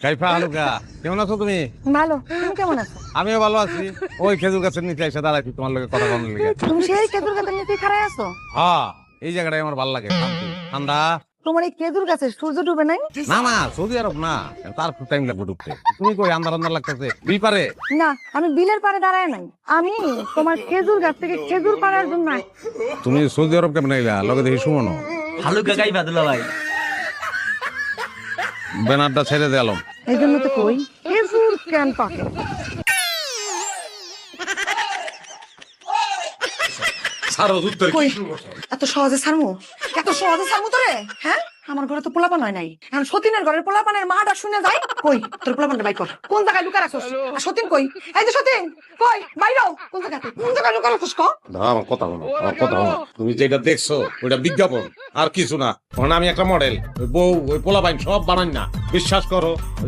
কাইফা হালুকা কেমন আছো তুমি? ভালো, তুমি কেমন আছো? আমিও ভালো আছি। ওই খেজুর গাছের নিচে এসে দাঁড়াইছি তোমার লগে কথা বলার লিগে। তুমি সেই খেজুর গাছের নিচে খাড়াই আছো? হ্যাঁ, এই জায়গাটাই আমার ভালো লাগে, শান্তি ঠান্ডা। তোমার এই খেজুর গাছে সূর্য ডুবে নাই? না না, সৌদি আরব না, তার টাইম লাগবে ঢুকতে। তুমি কই আন্দার আন্দার লাগতেছে বিল পারে? না, আমি বিলের পাড়ে দাঁড়ায় নাই, আমি তোমার খেজুর গাছ থেকে খেজুর পাড়ার জন্য আসছি। তুমি সৌদি আরব কেমন আইলা? লগে দেখি সুমনো। হালুকা কাইফা দুলা ভাই। ব্যানারটা ছেড়ে দিলাম। এই জন্য তো কই খেজুর কেন পাকে। কই এত সহজে ছাড়মু? এত সহজে ছাড়মু তোরে? হ্যাঁ, আমার ঘরে তো পোলাপান হয় নাই, এখন সতীনের ঘরের পোলাপানের মাটা শুনে যায়। কই তোর পোলাপানটা বাই কর, কোন জায়গায় লুকা রাখছস? আর সতীন কই? এই যে সতীন কই, বাইরো। কোন জায়গায়, কোন জায়গায় লুকা রাখছস ক? না, আমার কথা বলো, আমার কথা বলো। তুমি যেটা দেখছো ওইটা বিজ্ঞাপন, আর কিছু না। কারণ আমি একটা মডেল, ওই বউ ওই পোলা বাইন সব বানাই না, বিশ্বাস করো। ওটা